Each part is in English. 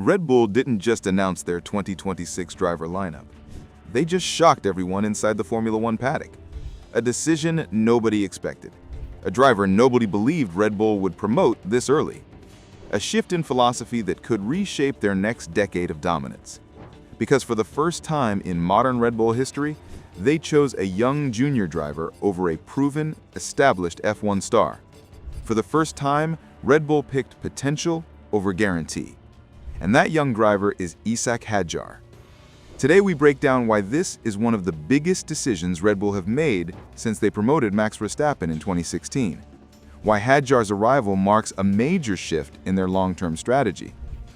Red Bull didn't just announce their 2026 driver lineup. They just shocked everyone inside the Formula One paddock. A decision nobody expected. A driver nobody believed Red Bull would promote this early. A shift in philosophy that could reshape their next decade of dominance. Because for the first time in modern Red Bull history, they chose a young junior driver over a proven, established F1 star. For the first time, Red Bull picked potential over guarantee. And that young driver is Isack Hadjar. Today we break down why this is one of the biggest decisions Red Bull have made since they promoted Max Verstappen in 2016. Why Hadjar's arrival marks a major shift in their long-term strategy.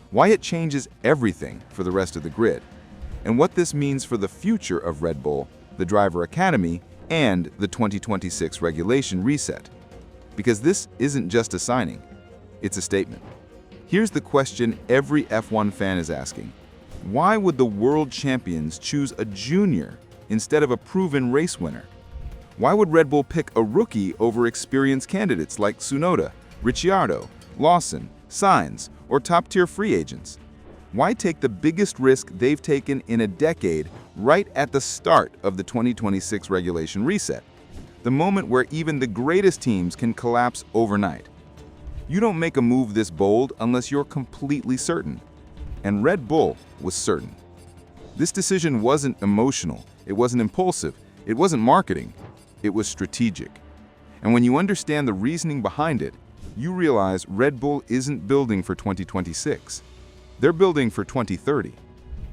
Why it changes everything for the rest of the grid. And what this means for the future of Red Bull, the Driver Academy, and the 2026 regulation reset. Because this isn't just a signing, it's a statement. Here's the question every F1 fan is asking. Why would the world champions choose a junior instead of a proven race winner? Why would Red Bull pick a rookie over experienced candidates like Tsunoda, Ricciardo, Lawson, Sainz, or top-tier free agents? Why take the biggest risk they've taken in a decade right at the start of the 2026 regulation reset? The moment where even the greatest teams can collapse overnight. You don't make a move this bold unless you're completely certain. And Red Bull was certain. This decision wasn't emotional, it wasn't impulsive, it wasn't marketing, it was strategic. And when you understand the reasoning behind it, you realize Red Bull isn't building for 2026. They're building for 2030.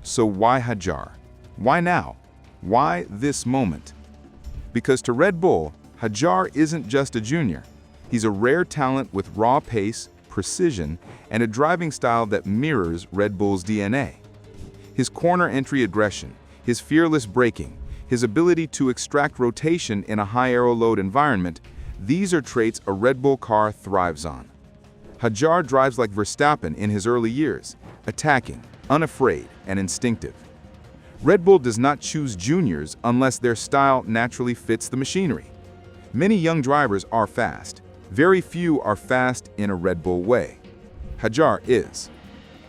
So why Hadjar? Why now? Why this moment? Because to Red Bull, Hadjar isn't just a junior. He's a rare talent with raw pace, precision, and a driving style that mirrors Red Bull's DNA. His corner entry aggression, his fearless braking, his ability to extract rotation in a high aero load environment, these are traits a Red Bull car thrives on. Hadjar drives like Verstappen in his early years, attacking, unafraid, and instinctive. Red Bull does not choose juniors unless their style naturally fits the machinery. Many young drivers are fast. Very few are fast in a Red Bull way. Hadjar is.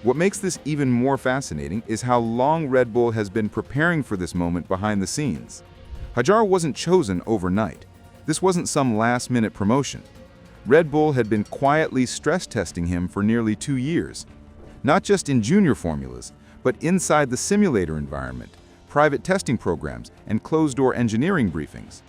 What makes this even more fascinating is how long Red Bull has been preparing for this moment behind the scenes. Hadjar wasn't chosen overnight. This wasn't some last-minute promotion. Red Bull had been quietly stress testing him for nearly 2 years. Not just in junior formulas, but inside the simulator environment, private testing programs, and closed-door engineering briefings.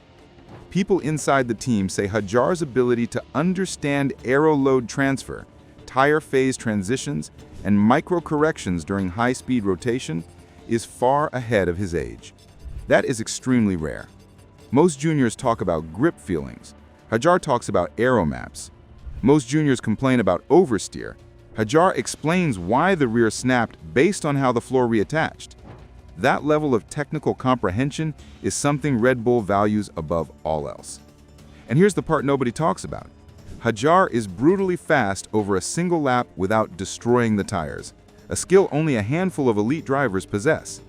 People inside the team say Hadjar's ability to understand aero load transfer, tire phase transitions, and micro-corrections during high-speed rotation is far ahead of his age. That is extremely rare. Most juniors talk about grip feelings. Hadjar talks about aero maps. Most juniors complain about oversteer. Hadjar explains why the rear snapped based on how the floor reattached. That level of technical comprehension is something Red Bull values above all else. And here's the part nobody talks about. Hadjar is brutally fast over a single lap without destroying the tires, a skill only a handful of elite drivers possess.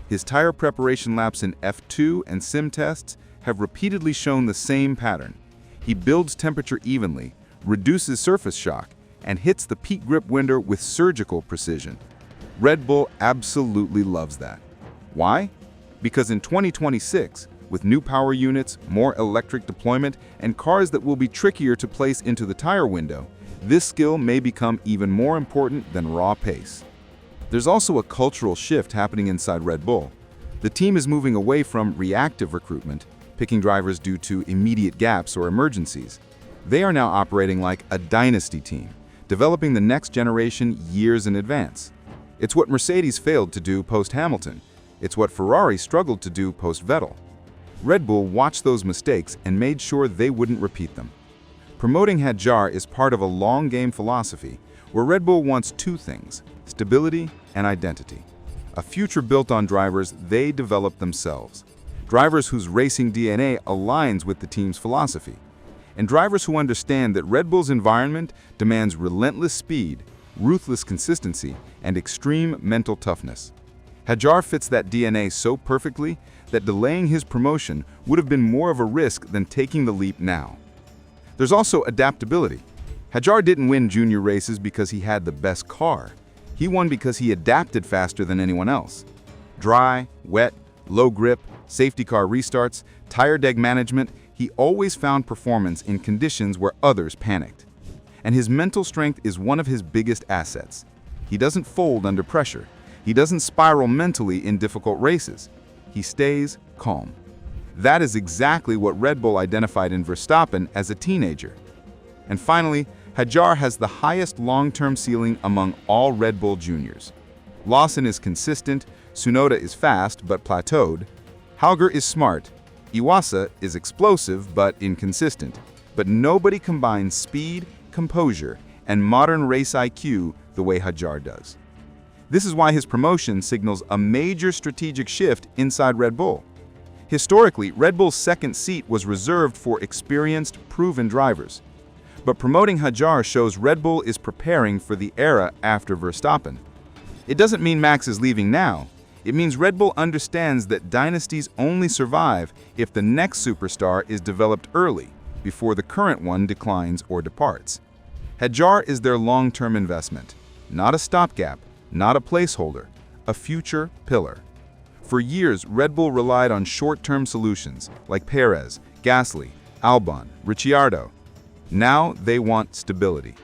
His tire preparation laps in F2 and sim tests have repeatedly shown the same pattern. He builds temperature evenly, reduces surface shock, and hits the peak grip window with surgical precision. Red Bull absolutely loves that. Why? Because in 2026, with new power units, more electric deployment, and cars that will be trickier to place into the tire window, this skill may become even more important than raw pace. There's also a cultural shift happening inside Red Bull. The team is moving away from reactive recruitment, picking drivers due to immediate gaps or emergencies. They are now operating like a dynasty team, developing the next generation years in advance. It's what Mercedes failed to do post-Hamilton. It's what Ferrari struggled to do post-Vettel. Red Bull watched those mistakes and made sure they wouldn't repeat them. Promoting Hadjar is part of a long-game philosophy where Red Bull wants two things: stability and identity. A future built on drivers they develop themselves. Drivers whose racing DNA aligns with the team's philosophy. And drivers who understand that Red Bull's environment demands relentless speed, ruthless consistency, and extreme mental toughness. Hadjar fits that DNA so perfectly that delaying his promotion would have been more of a risk than taking the leap now. There's also adaptability. Hadjar didn't win junior races because he had the best car. He won because he adapted faster than anyone else. Dry, wet, low grip, safety car restarts, tire deg management, he always found performance in conditions where others panicked. And his mental strength is one of his biggest assets. He doesn't fold under pressure. He doesn't spiral mentally in difficult races. He stays calm. That is exactly what Red Bull identified in Verstappen as a teenager. And finally, Hadjar has the highest long-term ceiling among all Red Bull juniors. Lawson is consistent, Tsunoda is fast but plateaued, Hadjar is smart, Iwasa is explosive but inconsistent. But nobody combines speed, composure, and modern race IQ the way Hadjar does. This is why his promotion signals a major strategic shift inside Red Bull. Historically, Red Bull's second seat was reserved for experienced, proven drivers. But promoting Hadjar shows Red Bull is preparing for the era after Verstappen. It doesn't mean Max is leaving now. It means Red Bull understands that dynasties only survive if the next superstar is developed early, before the current one declines or departs. Hadjar is their long-term investment, not a stopgap, not a placeholder, a future pillar. For years, Red Bull relied on short-term solutions like Perez, Gasly, Albon, Ricciardo. Now they want stability.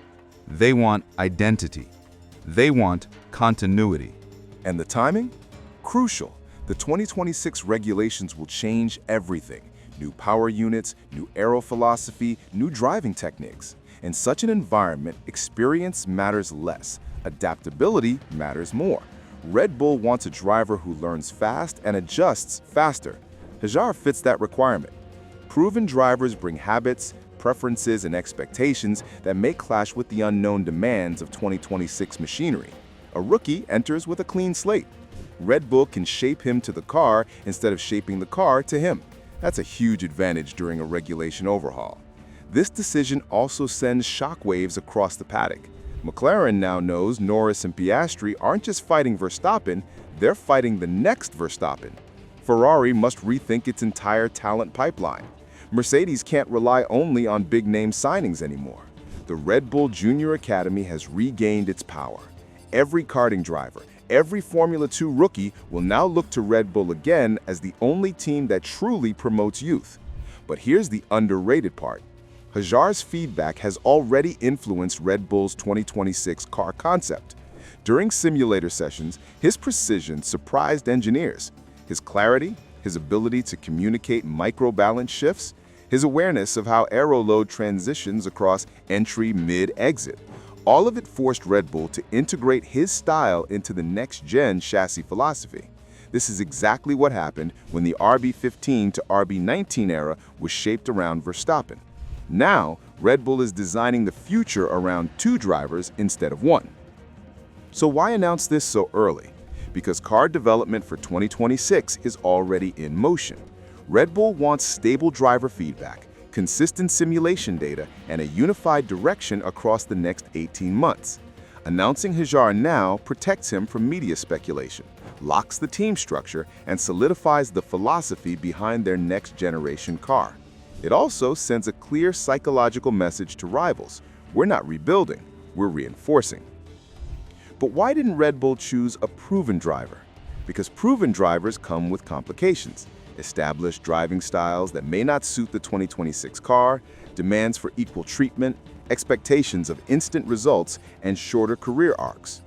They want identity. They want continuity. And the timing? Crucial. The 2026 regulations will change everything. New power units, new aero philosophy, new driving techniques. In such an environment, experience matters less. Adaptability matters more. Red Bull wants a driver who learns fast and adjusts faster. Hadjar fits that requirement. Proven drivers bring habits, preferences, and expectations that may clash with the unknown demands of 2026 machinery. A rookie enters with a clean slate. Red Bull can shape him to the car instead of shaping the car to him. That's a huge advantage during a regulation overhaul. This decision also sends shockwaves across the paddock. McLaren now knows Norris and Piastri aren't just fighting Verstappen, they're fighting the next Verstappen. Ferrari must rethink its entire talent pipeline. Mercedes can't rely only on big-name signings anymore. The Red Bull Junior Academy has regained its power. Every karting driver, every Formula 2 rookie will now look to Red Bull again as the only team that truly promotes youth. But here's the underrated part. Hadjar's feedback has already influenced Red Bull's 2026 car concept. During simulator sessions, his precision surprised engineers. His clarity, his ability to communicate micro-balance shifts, his awareness of how aero load transitions across entry, mid, exit. All of it forced Red Bull to integrate his style into the next-gen chassis philosophy. This is exactly what happened when the RB15 to RB19 era was shaped around Verstappen. Now, Red Bull is designing the future around two drivers instead of one. So why announce this so early? Because car development for 2026 is already in motion. Red Bull wants stable driver feedback, consistent simulation data, and a unified direction across the next 18 months. Announcing Hadjar now protects him from media speculation, locks the team structure, and solidifies the philosophy behind their next-generation car. It also sends a clear psychological message to rivals. We're not rebuilding, we're reinforcing. But why didn't Red Bull choose a proven driver? Because proven drivers come with complications. Established driving styles that may not suit the 2026 car, demands for equal treatment, expectations of instant results, and shorter career arcs.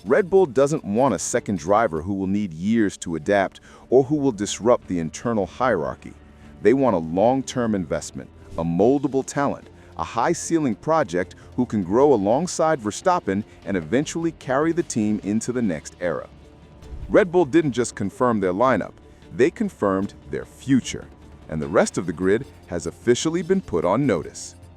Red Bull doesn't want a second driver who will need years to adapt or who will disrupt the internal hierarchy. They want a long-term investment, a moldable talent, a high-ceiling project who can grow alongside Verstappen and eventually carry the team into the next era. Red Bull didn't just confirm their lineup, they confirmed their future. And the rest of the grid has officially been put on notice.